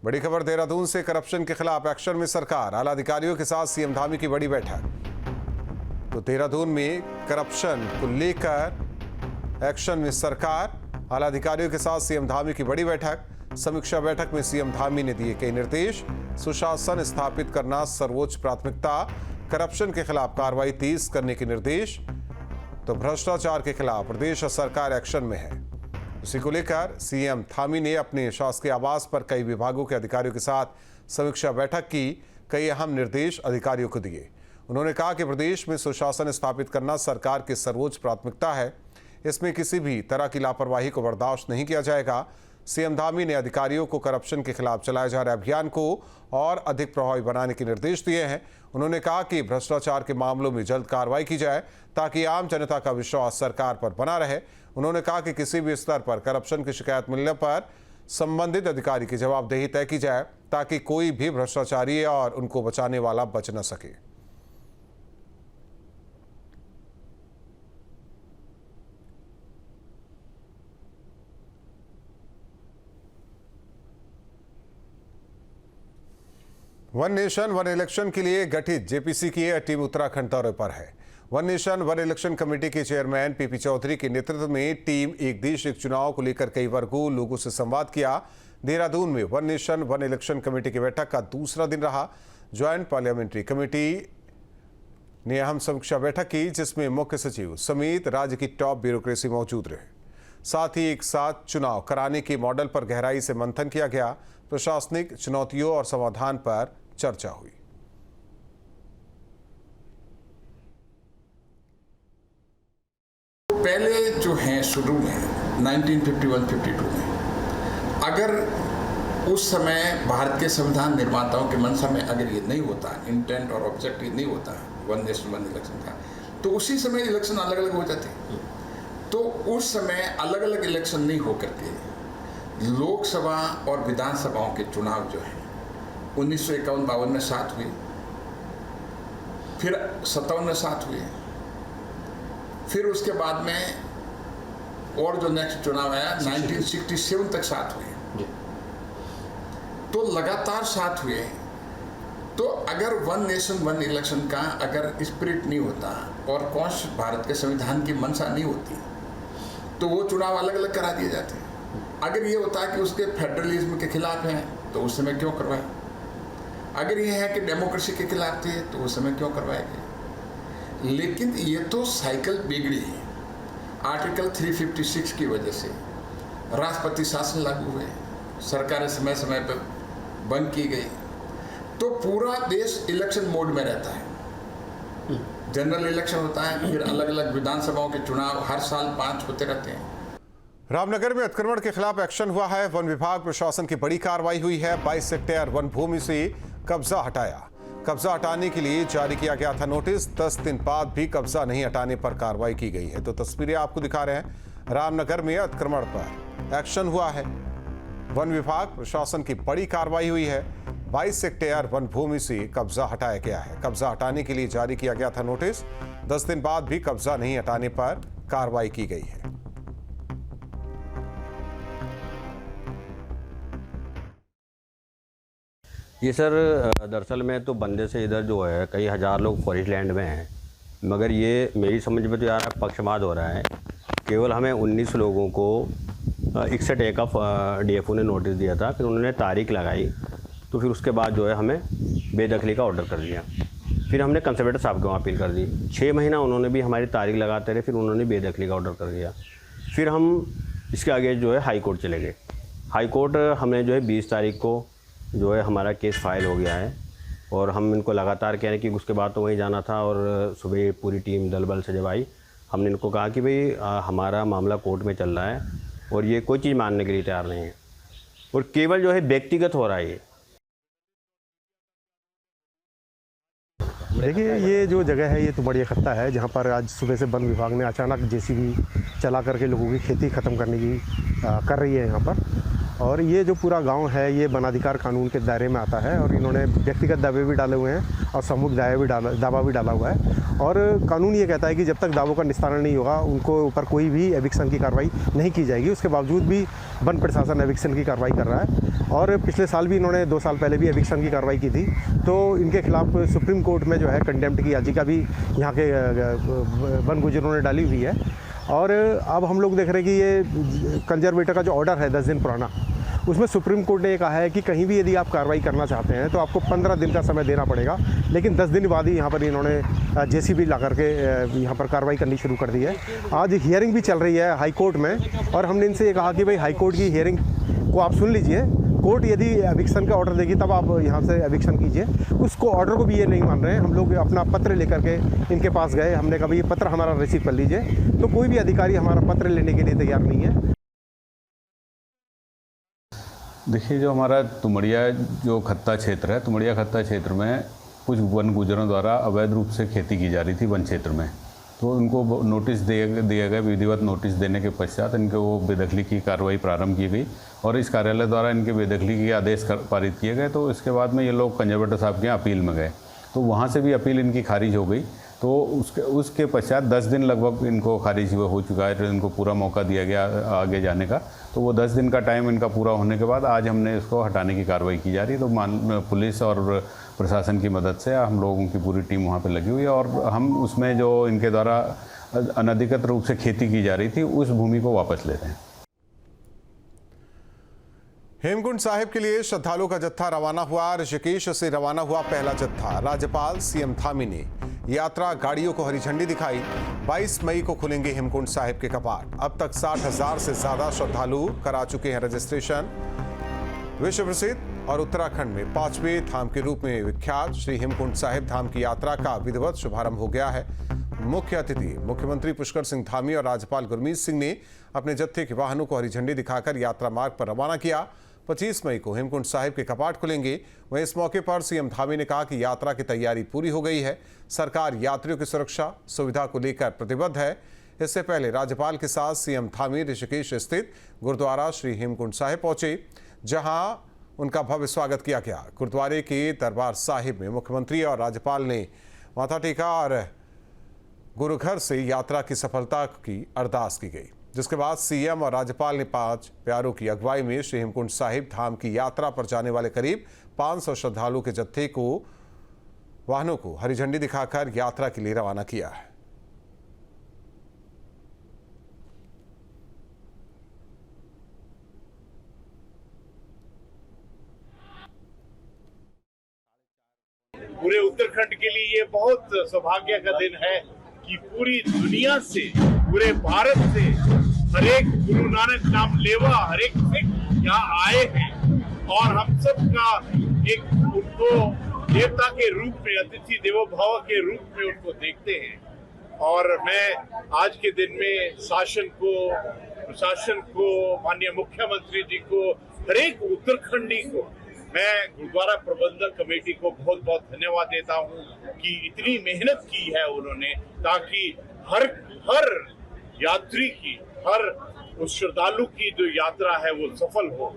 बड़ी खबर देहरादून से, करप्शन के खिलाफ एक्शन में सरकार, आला अधिकारियों के साथ सीएम धामी की बड़ी बैठक। तो देहरादून में करप्शन को लेकर एक्शन में सरकार, आला अधिकारियों के साथ सीएम धामी की बड़ी बैठक। समीक्षा बैठक में सीएम धामी ने दिए कई निर्देश। सुशासन स्थापित करना सर्वोच्च प्राथमिकता, करप्शन के खिलाफ कार्रवाई तेज करने के निर्देश। तो भ्रष्टाचार के खिलाफ प्रदेश सरकार एक्शन में है। इसी को लेकर सीएम धामी ने अपने शासकीय आवास पर कई विभागों के अधिकारियों के साथ समीक्षा बैठक की, कई अहम निर्देश अधिकारियों को दिए। उन्होंने कहा कि प्रदेश में सुशासन स्थापित करना सरकार की सर्वोच्च प्राथमिकता है। इसमें किसी भी तरह की लापरवाही को बर्दाश्त नहीं किया जाएगा। सीएम धामी ने अधिकारियों को करप्शन के खिलाफ चलाए जा रहे अभियान को और अधिक प्रभावी बनाने के निर्देश दिए हैं। उन्होंने कहा कि भ्रष्टाचार के मामलों में जल्द कार्रवाई की जाए ताकि आम जनता का विश्वास सरकार पर बना रहे। उन्होंने कहा कि किसी भी स्तर पर करप्शन की शिकायत मिलने पर संबंधित अधिकारी की जवाबदेही तय की जाए ताकि कोई भी भ्रष्टाचारी और उनको बचाने वाला बच न सके। वन नेशन वन इलेक्शन के लिए गठित जेपीसी की यह टीम उत्तराखंड दौरे पर है। One nation one election committee के चेयरमैन पीपी चौधरी के नेतृत्व में टीम एक देश एक चुनाव को लेकर कई वर्गों लोगों से संवाद किया। देहरादून में one nation one election committee की बैठक का दूसरा दिन रहा। ज्वाइंट पार्लियामेंट्री कमेटी ने अहम समीक्षा बैठक की, जिसमें मुख्य सचिव समेत राज्य की टॉप ब्यूरोक्रेसी मौजूद रहे। साथ ही एक साथ चुनाव कराने के मॉडल पर गहराई से मंथन किया गया। प्रशासनिक चुनौतियों और समाधान पर चर्चा हुई। पहले जो है शुरू में 1951-52 में, अगर उस समय भारत के संविधान निर्माताओं के मंशा में अगर ये नहीं होता, इंटेंट और ऑब्जेक्टिव नहीं होता वन नेशन वन इलेक्शन का, तो उसी समय इलेक्शन अलग अलग हो जाते। तो उस समय अलग अलग इलेक्शन नहीं हो करके लोकसभा और विधानसभाओं के चुनाव जो है 1951-52 में 7 हुए, फिर 57 में 7 हुए, फिर उसके बाद में और जो नेक्स्ट चुनाव आया 1967 तक 7 हुए। तो लगातार 7 हुए। तो अगर वन नेशन वन इलेक्शन का अगर स्पिरिट नहीं होता और कॉन्स्टिट्यूशन भारत के संविधान की मंशा नहीं होती, तो वो चुनाव अलग अलग करा दिए जाते। अगर ये होता है कि उसके फेडरलिज्म के खिलाफ हैं तो उस समय क्यों करवाए? अगर ये है कि डेमोक्रेसी के खिलाफ थे तो उस समय क्यों करवाए गए? लेकिन ये तो साइकिल बिगड़ी। आर्टिकल 356 की वजह से राष्ट्रपति शासन लागू हुए, सरकारें समय समय पर बंद की गई, तो पूरा देश इलेक्शन मोड में रहता है। जनरल इलेक्शन होता है, फिर अलग अलग विधानसभाओं के चुनाव हर साल 5 होते रहते हैं। रामनगर में अतिक्रमण के खिलाफ एक्शन हुआ है। वन विभाग प्रशासन की बड़ी कार्रवाई हुई है। 22 हेक्टेयर वन भूमि से कब्जा हटाया। कब्जा हटाने के लिए जारी किया गया था नोटिस। 10 दिन बाद भी कब्जा नहीं हटाने पर कार्रवाई की गई है। तो तस्वीरें आपको दिखा रहे हैं। रामनगर में अतिक्रमण पर एक्शन हुआ है। वन विभाग प्रशासन की बड़ी कार्रवाई हुई है। 22 हेक्टेयर वन भूमि से कब्जा हटाया गया है। कब्जा हटाने के लिए जारी किया गया था नोटिस। 10 दिन बाद भी कब्जा नहीं हटाने पर कार्रवाई की गई है। ये सर दरअसल में तो बंदे से इधर जो है कई हज़ार लोग फॉरेस्ट लैंड में हैं, मगर ये मेरी समझ में तो यार पक्षपात हो रहा है। केवल हमें 19 लोगों को 61A का DFO ने नोटिस दिया था, फिर उन्होंने तारीख लगाई, तो फिर उसके बाद जो है हमें बेदखली का ऑर्डर कर दिया। फिर हमने कंजर्वेटर साहब को अपील कर दी। 6 महीना उन्होंने भी हमारी तारीख लगाते रहे, फिर उन्होंने बेदखली का ऑर्डर कर दिया। फिर हम इसके आगे जो है हाई कोर्ट चले गए। हाई कोर्ट हमने जो है 20 तारीख को जो है हमारा केस फाइल हो गया है, और हम इनको लगातार कह रहे हैं कि उसके बाद तो वहीं जाना था। और सुबह पूरी टीम दल बल से जब आई, हमने इनको कहा कि भाई हमारा मामला कोर्ट में चल रहा है और ये कोई चीज़ मानने के लिए तैयार नहीं है, और केवल जो है व्यक्तिगत हो रहा है। देखिए, ये जो जगह है ये तो बड़ी खत्ता है, जहाँ पर आज सुबह से वन विभाग ने अचानक JCB चला करके लोगों की खेती ख़त्म करने की कर रही है यहाँ पर। और ये जो पूरा गांव है ये वनाधिकार कानून के दायरे में आता है और इन्होंने व्यक्तिगत दावे भी डाले हुए हैं और सामूहिक दावा भी डाला हुआ है। और कानून ये कहता है कि जब तक दावों का निस्तारण नहीं होगा उनको ऊपर कोई भी एविक्शन की कार्रवाई नहीं की जाएगी। उसके बावजूद भी वन प्रशासन एविक्शन की कार्रवाई कर रहा है और पिछले साल भी इन्होंने 2 साल पहले भी एविक्शन की कार्रवाई की थी। तो इनके खिलाफ सुप्रीम कोर्ट में जो है कंटेम्प्ट की याचिका भी यहाँ के वन गुजरों ने डाली हुई है। और अब हम लोग देख रहे हैं कि ये कंजर्वेटर का जो ऑर्डर है 10 दिन पुराना, उसमें सुप्रीम कोर्ट ने ये कहा है कि कहीं भी यदि आप कार्रवाई करना चाहते हैं तो आपको 15 दिन का समय देना पड़ेगा। लेकिन 10 दिन बाद ही यहाँ पर इन्होंने जेसीबी ला करके यहाँ पर कार्रवाई करनी शुरू कर दी है। आज हियरिंग भी चल रही है हाई कोर्ट में और हमने इनसे ये कहा कि भाई हाई कोर्ट की हियरिंग को आप सुन लीजिए, कोर्ट यदि एविक्शन का ऑर्डर देगी तब आप यहाँ से एविक्शन कीजिए। उसको ऑर्डर को भी ये नहीं मान रहे हैं। हम लोग अपना पत्र लेकर के इनके पास गए, हमने कहा ये पत्र हमारा रिसीव कर लीजिए, तो कोई भी अधिकारी हमारा पत्र लेने के लिए तैयार नहीं है। देखिए, जो हमारा तुमड़िया जो खत्ता क्षेत्र है, तुमड़िया खत्ता क्षेत्र में कुछ वन गुजरों द्वारा अवैध रूप से खेती की जा रही थी वन क्षेत्र में। तो उनको नोटिस दिया गया, विधिवत नोटिस देने के पश्चात इनके वो बेदखली की कार्रवाई प्रारंभ की गई और इस कार्यालय द्वारा इनके बेदखली के आदेश पारित किए गए। तो इसके बाद में ये लोग कंजर्वेटर साहब के यहाँ अपील में गए, तो वहाँ से भी अपील इनकी खारिज हो गई। तो उसके पश्चात 10 दिन लगभग इनको खारिज हो चुका है, तो इनको पूरा मौका दिया गया आगे जाने का। तो वो 10 दिन का टाइम इनका पूरा होने के बाद आज हमने इसको हटाने की कार्रवाई की जा रही है। तो पुलिस और प्रशासन की मदद से हम लोगों की पूरी टीम वहाँ पे लगी हुई है और हम उसमें जो इनके द्वारा अनधिकृत रूप से खेती की जा रही थी उस भूमि को वापस ले रहे हैं। हेमकुंड साहिब के लिए श्रद्धालुओं का जत्था रवाना हुआ। ऋषिकेश से रवाना हुआ पहला जत्था। राज्यपाल सीएम धामी ने यात्रा गाड़ियों को हरी झंडी दिखाई। 22 मई को खुलेंगे हेमकुंड साहिब के कपाट। अब तक 60,000 से ज्यादा श्रद्धालु करा चुके हैं रजिस्ट्रेशन। विश्व प्रसिद्ध और उत्तराखंड में 5वें धाम के रूप में विख्यात श्री हेमकुंड साहिब धाम की यात्रा का विधिवत शुभारंभ हो गया है। मुख्य अतिथि मुख्यमंत्री पुष्कर सिंह धामी और राज्यपाल गुरमीत सिंह ने अपने जत्थे के वाहनों को हरी झंडी दिखाकर यात्रा मार्ग पर रवाना किया। 25 मई को हेमकुंड साहिब के कपाट खुलेंगे। वहीं इस मौके पर सीएम धामी ने कहा कि यात्रा की तैयारी पूरी हो गई है। सरकार यात्रियों की सुरक्षा सुविधा को लेकर प्रतिबद्ध है। इससे पहले राज्यपाल के साथ सीएम धामी ऋषिकेश स्थित गुरुद्वारा श्री हेमकुंड साहिब पहुंचे, जहां उनका भव्य स्वागत किया गया। गुरुद्वारे के दरबार साहिब में मुख्यमंत्री और राज्यपाल ने माथा टेका और गुरुघर से यात्रा की सफलता की अरदास की गई, जिसके बाद सीएम और राज्यपाल ने 5 प्यारों की अगुवाई में श्री हेमकुंड साहिब धाम की यात्रा पर जाने वाले करीब 500 श्रद्धालुओं के जत्थे को वाहनों को हरी झंडी दिखाकर यात्रा के लिए रवाना किया है। पूरे उत्तराखंड के लिए ये बहुत सौभाग्य का दिन है कि पूरी दुनिया से, पूरे भारत से हर एक गुरु नानक नाम लेवा हर एक सिख यहाँ आए हैं और हम सब का एक उनको देवता के रूप में, अतिथि देवो भव के रूप में उनको देखते हैं। और मैं आज के दिन में शासन को, प्रशासन को, माननीय मुख्यमंत्री जी को, हर एक उत्तराखंडी को, मैं गुरुद्वारा प्रबंधक कमेटी को बहुत बहुत धन्यवाद देता हूँ कि इतनी मेहनत की है उन्होंने, ताकि हर यात्री की, हर उस श्रद्धालु की जो यात्रा है वो सफल हो।